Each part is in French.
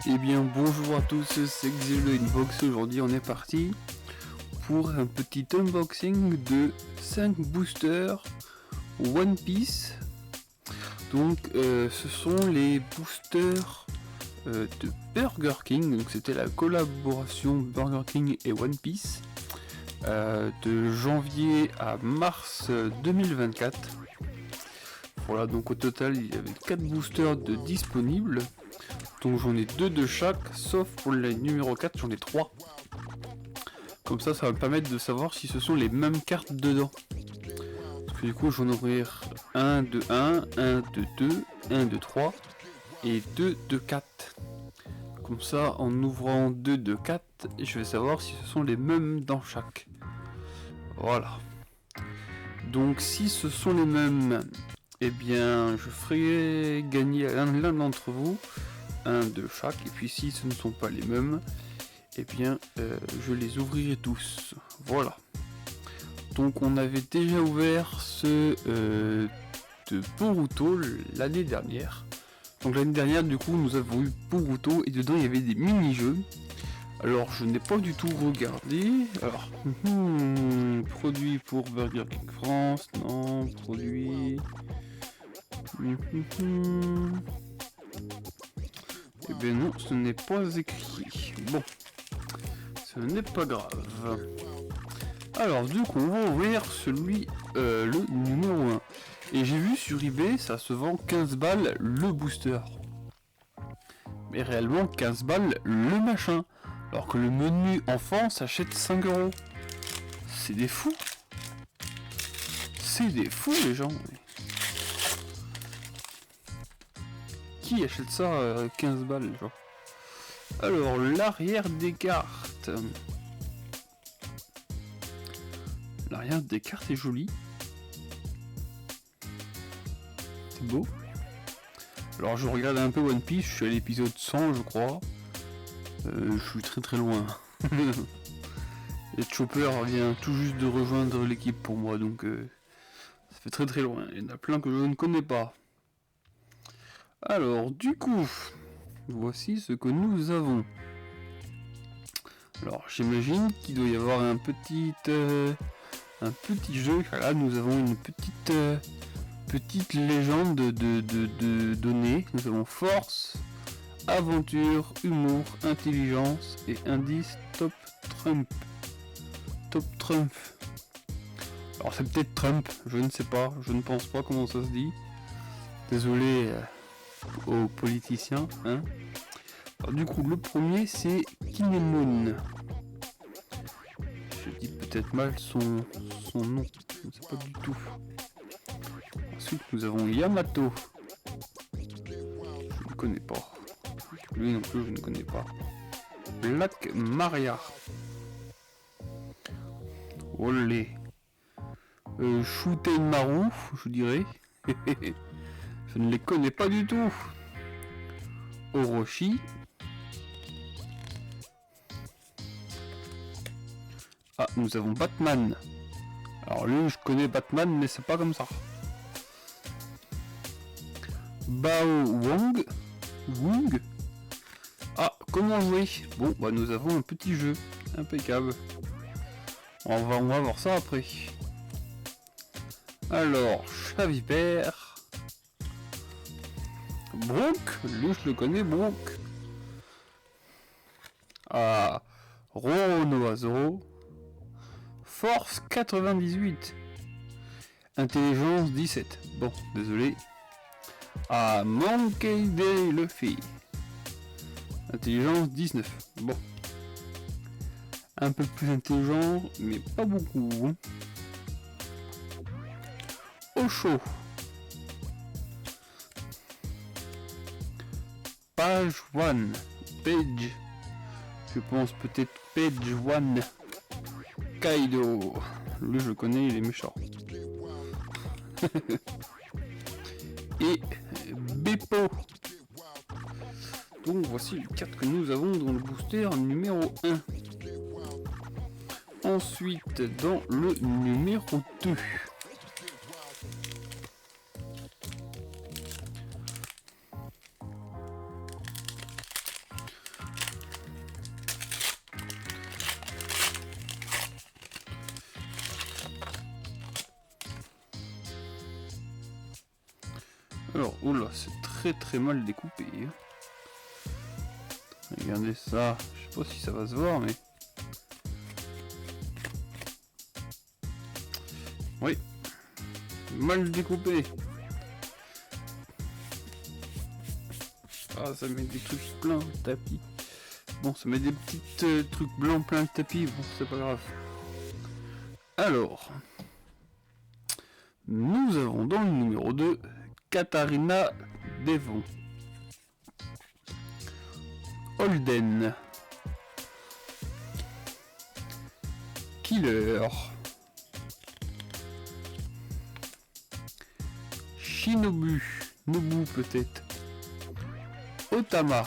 Eh bien bonjour à tous, c'est Xelo Inbox. Aujourd'hui on est parti pour un petit unboxing de 5 boosters One Piece. Donc ce sont les boosters de Burger King. Donc c'était la collaboration Burger King et One Piece de janvier à mars 2024. Voilà, donc au total il y avait 4 boosters de disponibles. Donc j'en ai 2 de chaque, sauf pour le numéro 4, j'en ai 3. Comme ça va me permettre de savoir si ce sont les mêmes cartes dedans. Parce que du coup j'en aurai un de 1, un de 2, un de 3 et 2 de 4. Comme ça, en ouvrant 2 de 4, je vais savoir si ce sont les mêmes dans chaque. Voilà. Donc si ce sont les mêmes, eh bien je ferai gagner l'un d'entre vous un de chaque, et puis si ce ne sont pas les mêmes, et bien je les ouvrirai tous. Voilà. Donc on avait déjà ouvert ce de Boruto l'année dernière. Donc l'année dernière du coup nous avons eu Boruto et dedans il y avait des mini-jeux. Alors je n'ai pas du tout regardé. Alors produit pour Burger King France, non, produit. Eh bien non, ce n'est pas écrit. Bon, ce n'est pas grave. Alors du coup, on va ouvrir celui, le numéro 1. Et j'ai vu sur eBay, ça se vend 15 balles le booster. Mais réellement 15 balles le machin. Alors que le menu enfant s'achète 5 euros. C'est des fous. C'est des fous les gens. Qui achète ça 15 balles genre. Alors l'arrière des cartes. L'arrière des cartes est joli. C'est beau. Alors je regarde un peu One Piece, je suis à l'épisode 100 je crois. Je suis très loin. Et Chopper vient tout juste de rejoindre l'équipe pour moi, donc ça fait très loin. Il y en a plein que je ne connais pas. Alors du coup, voici ce que nous avons. Alors j'imagine qu'il doit y avoir un petit jeu. Là nous avons une petite légende de données. Nous avons force, aventure, humour, intelligence et indice top Trump. Top Trump. Alors c'est peut-être Trump, je ne sais pas, je ne pense pas comment ça se dit. Désolé aux politiciens. Hein. Alors du coup le premier c'est Kinemon. Je dis peut-être mal son nom, je ne sais pas du tout. Ensuite nous avons Yamato. Je ne connais pas. Lui non plus je ne connais pas. Black Maria. Olé. Shuten Maru, je dirais. Je ne les connais pas du tout. Orochi. Ah, nous avons Batman. Alors lui, je connais Batman, mais c'est pas comme ça. Bao Wong. Wong. Ah, comment jouer? Bon, bah nous avons un petit jeu. Impeccable. On va voir ça après. Alors, Chavipère. Bronk. Lui, je le connais, Bronk. Ah, Roronoazo. Force 98. Intelligence 17. Bon, désolé. Ah, Monkey Day Luffy. Intelligence 19. Bon. Un peu plus intelligent, mais pas beaucoup. Osho. Page 1. Page. Je pense peut-être Page 1. Kaido. Lui je connais, il est méchant. Et Beppo. Donc voici les cartes que nous avons dans le booster numéro 1. Ensuite dans le numéro 2. Alors, oula, c'est très mal découpé. Hein. Regardez ça, je sais pas si ça va se voir, mais... Oui, mal découpé. Ah, ça met des trucs pleins de tapis. Bon, ça met des petits trucs blancs pleins de tapis, bon, c'est pas grave. Alors, nous avons dans le numéro 2, Katharina Devon. Holden. Killer. Shinobu. Nobu peut-être. Otama.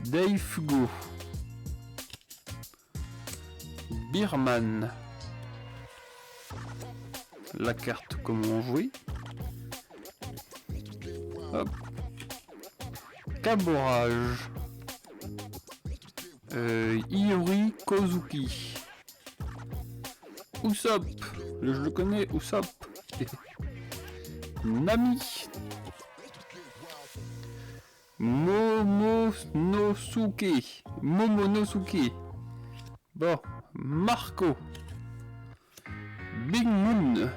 Daifugo. Birman. La carte comment jouer. Hop. Caborage. Iori Kozuki. Usopp. Je le connais, Usopp. Nami. Momonosuke. Bon. Marco. Big Moon.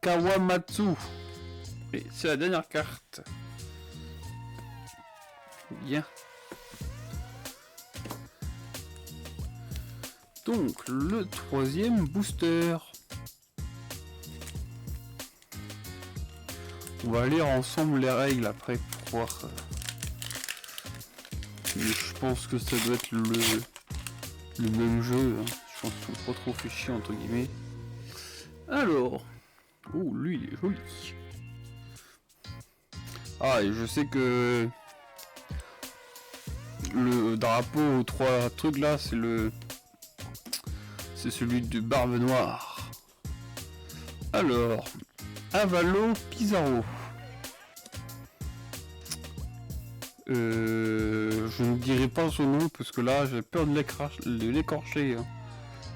Kawamatsu. Et c'est la dernière carte. Bien. Donc, le troisième booster. On va lire ensemble les règles après pour voir. Mais je pense que ça doit être le même jeu. Hein. Je pense qu'ils sont pas trop fait chier entre guillemets. Alors. Oh, lui il est joli. Ah, et je sais que le drapeau aux trois trucs là, c'est celui de Barbe Noire. Alors, Avalo Pizarro. Je ne dirai pas son nom parce que là j'ai peur de l'écorcher. Hein.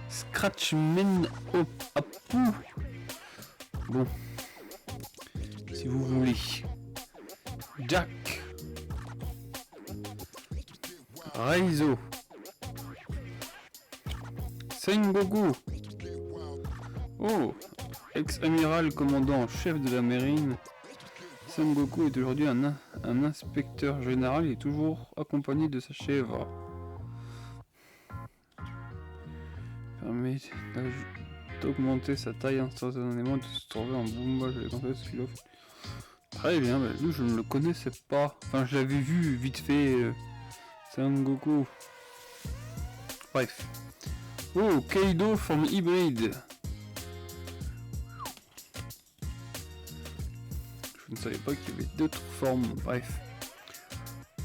Scratchman Apu. Bon, si vous voulez. Jack. Reizo. Sengoku. Oh, ex-amiral commandant chef de la marine. Sengoku est aujourd'hui un inspecteur général et toujours accompagné de sa chèvre. Permet d'augmenter sa taille instantanément de se trouver en boomba. Je l'ai compris ce qu'il offre. Très bien, bah, lui je ne le connaissais pas. Enfin, je l'avais vu vite fait. Sengoku. Bref. Oh, Kaido from Hybrid. Je ne savais pas qu'il y avait d'autres formes. Bref.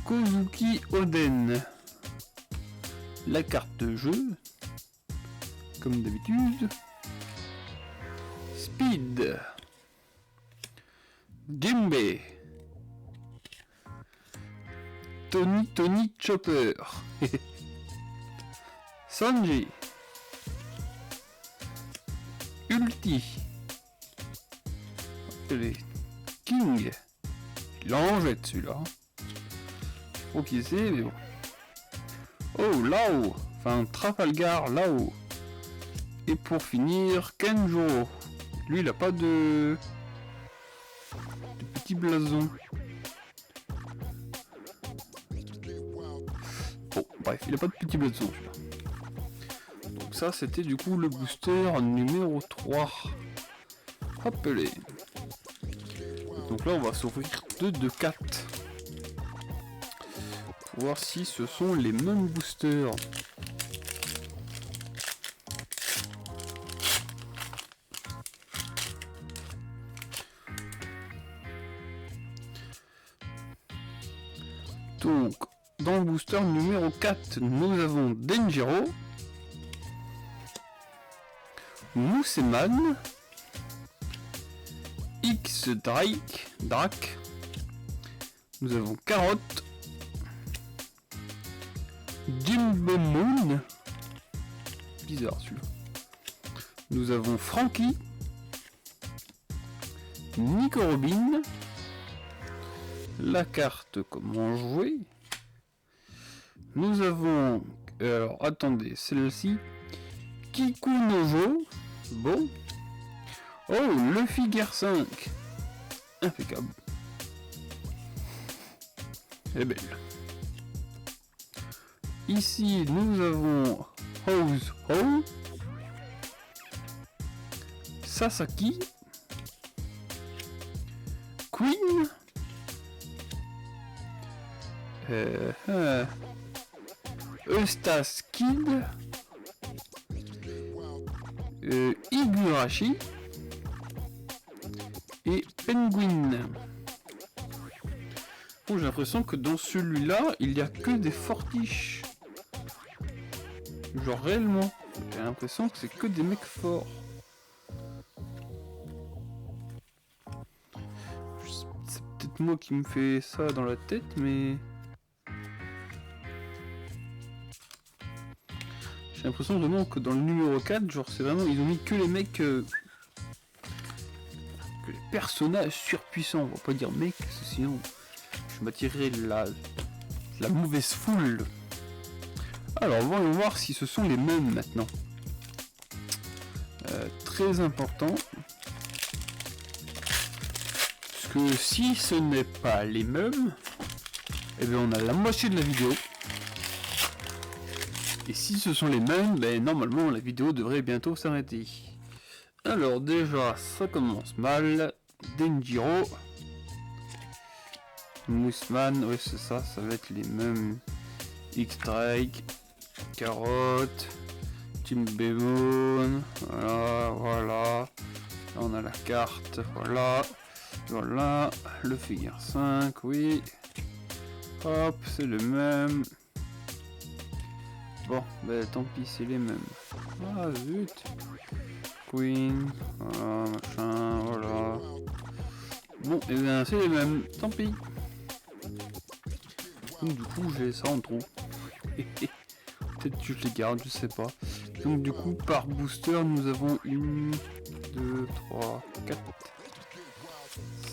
Kozuki Oden. La carte de jeu. Comme d'habitude. Speed. Jimbe. Tony Chopper. Sanji. Ulti. King. Il en jette celui-là. Je sais pas qui c'est, mais bon. Oh, Lao. Enfin, Trafalgar Lao. Et pour finir, Kenjo. Lui, il a pas de petit blason. Bon, bref, il a pas de petit blason celui-là. Donc ça, c'était du coup le booster numéro 3. Hop les. Donc là, on va s'ouvrir 2 de 4. Pour voir si ce sont les mêmes boosters. Donc, dans le booster numéro 4, nous avons Denjiro, Museman, X Drake, nous avons Carotte, Jimbo Moon, bizarre celui-là, Nous avons Frankie, Nico Robin, la carte comment jouer. Nous avons, alors attendez, celle-ci, Kiku Nojo, bon. Oh, le Figure 5, impeccable. Elle est belle. Ici, nous avons House Ho, Sasaki, Queen, Eustace Kid, Higurashi et Penguin. Bon, j'ai l'impression que dans celui-là, il n'y a que des fortiches. Genre réellement, j'ai l'impression que c'est que des mecs forts. C'est peut-être moi qui me fais ça dans la tête, mais... J'ai l'impression vraiment que dans le numéro 4, genre c'est vraiment... Ils ont mis que les mecs... que les personnages surpuissants, on va pas dire mecs, sinon... Je m'attirerai la mauvaise foule. Alors, voyons voir si ce sont les mêmes maintenant. Très important. Parce que si ce n'est pas les mêmes, eh bien on a la moitié de la vidéo. Et si ce sont les mêmes, ben normalement la vidéo devrait bientôt s'arrêter. Alors déjà, ça commence mal. Denjiro. Moussman, ouais c'est ça, ça va être les mêmes. X-Strike, Carotte, Team Bemon, voilà. Là on a la carte, voilà, le Figure 5, oui. Hop, c'est le même. Bon, ben tant pis, c'est les mêmes. Ah zut. Queen, voilà, machin, voilà. Bon, et bien c'est les mêmes, tant pis. Donc du coup j'ai ça en trop. Peut-être que je les garde, je sais pas. Donc du coup par booster nous avons 1, 2, 3, 4,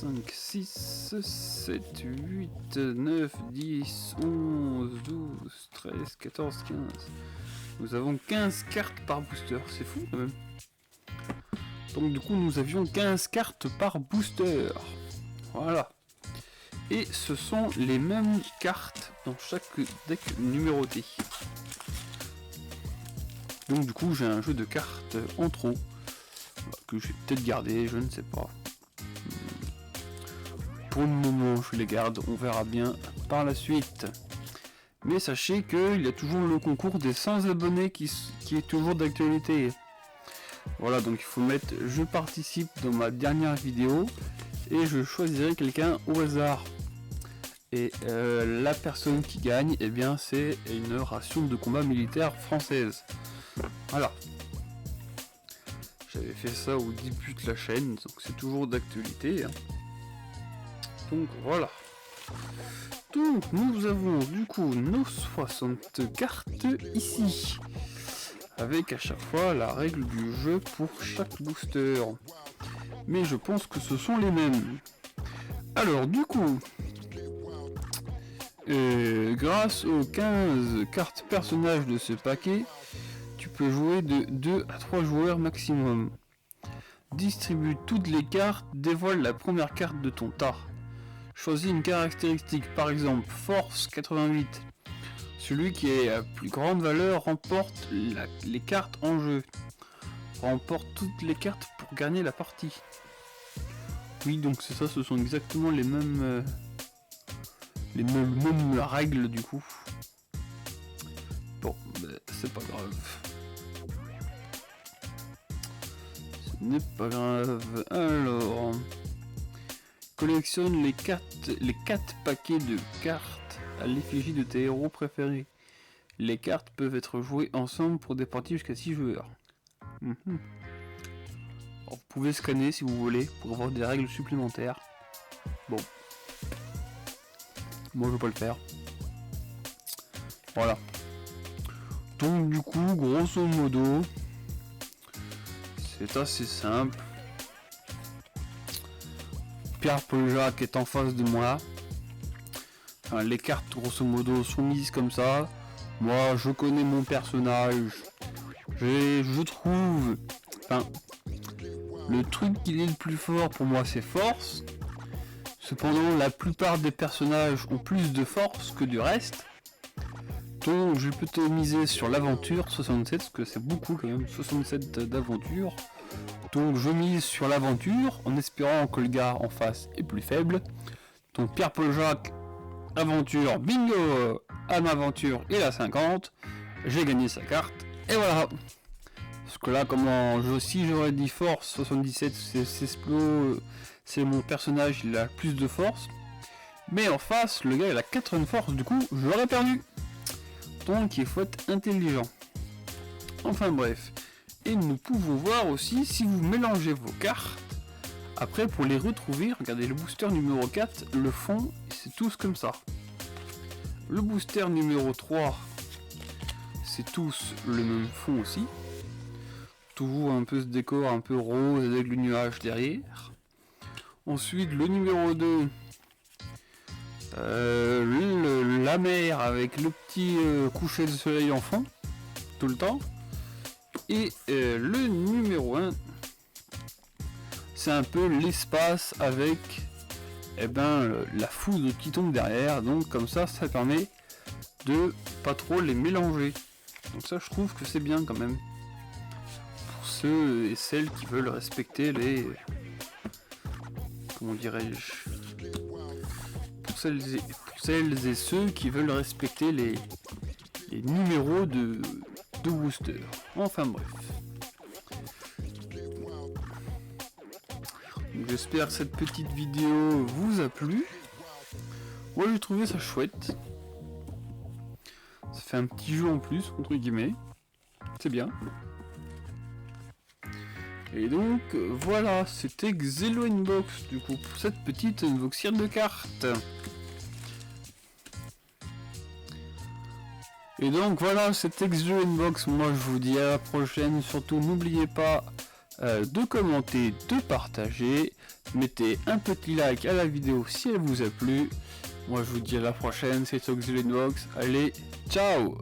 5, 6, 7, 8, 9, 10, 11, 12, 13, 14, 15. Nous avons 15 cartes par booster, c'est fou quand même. Donc du coup nous avions 15 cartes par booster. Voilà. Et ce sont les mêmes cartes dans chaque deck numéroté. Donc du coup j'ai un jeu de cartes en trop que je vais peut-être garder, je ne sais pas. Pour le moment je les garde, on verra bien par la suite. Mais sachez qu'il y a toujours le concours des 100 abonnés qui est toujours d'actualité. Voilà, donc il faut mettre je participe dans ma dernière vidéo et je choisirai quelqu'un au hasard. Et la personne qui gagne, eh bien c'est une ration de combat militaire française. Voilà. J'avais fait ça au début de la chaîne, donc c'est toujours d'actualité. Hein. Donc voilà. Donc nous avons du coup nos 60 cartes ici. Avec à chaque fois la règle du jeu pour chaque booster. Mais je pense que ce sont les mêmes. Alors du coup... grâce aux 15 cartes personnages de ce paquet, tu peux jouer de 2 à 3 joueurs maximum. Distribue toutes les cartes, dévoile la première carte de ton tas. Choisis une caractéristique, par exemple Force 88. Celui qui est à plus grande valeur remporte les cartes en jeu. Remporte toutes les cartes pour gagner la partie. Oui, donc c'est ça, ce sont exactement les mêmes... les mêmes règles du coup. Bon, ben, c'est pas grave. Ce n'est pas grave. Alors, collectionne les 4 paquets de cartes à l'effigie de tes héros préférés. Les cartes peuvent être jouées ensemble pour des parties jusqu'à 6 joueurs. Alors, vous pouvez scanner si vous voulez pour avoir des règles supplémentaires. Bon. Moi je vais pas le faire. Voilà. Donc du coup, grosso modo, C'est assez simple. Pierre-Paul Jacques est en face de moi. Enfin, les cartes grosso modo sont mises comme ça. Moi je connais mon personnage. Je trouve... Enfin, le truc qui est le plus fort pour moi c'est force. Cependant la plupart des personnages ont plus de force que du reste. Donc je vais plutôt miser sur l'aventure 67 parce que c'est beaucoup quand même, 67 d'aventure. Donc je mise sur l'aventure en espérant que le gars en face est plus faible. Donc Pierre-Paul Jacques, aventure, bingo, âme aventure, il a 50. J'ai gagné sa carte et voilà. Parce que là, si j'aurais dit force 77, c'est mon personnage, il a plus de force. Mais en face, le gars il a 80 force, du coup j'aurais perdu. Donc il faut être intelligent. Enfin bref. Et nous pouvons voir aussi si vous mélangez vos cartes. Après pour les retrouver, regardez le booster numéro 4, le fond, c'est tous comme ça. Le booster numéro 3, c'est tous le même fond aussi. Toujours un peu ce décor un peu rose avec le nuage derrière. Ensuite le numéro 2, la mer avec le petit coucher de soleil en fond, tout le temps. Et le numéro 1, c'est un peu l'espace avec la foudre qui tombe derrière. Donc comme ça permet de pas trop les mélanger. Donc ça je trouve que c'est bien quand même. Pour ceux et celles qui veulent respecter les... Comment dirais-je, pour celles et ceux qui veulent respecter les numéros de booster. Enfin bref. J'espère que cette petite vidéo vous a plu. Moi j'ai trouvé ça chouette. Ça fait un petit jeu en plus, entre guillemets. C'est bien. Et donc voilà, c'était Xelo Inbox du coup pour cette petite unboxing de cartes. Et donc voilà, c'était Xelo Inbox. Moi je vous dis à la prochaine. Surtout n'oubliez pas de commenter, de partager. Mettez un petit like à la vidéo si elle vous a plu. Moi je vous dis à la prochaine, c'est Xelo Inbox. Allez, ciao!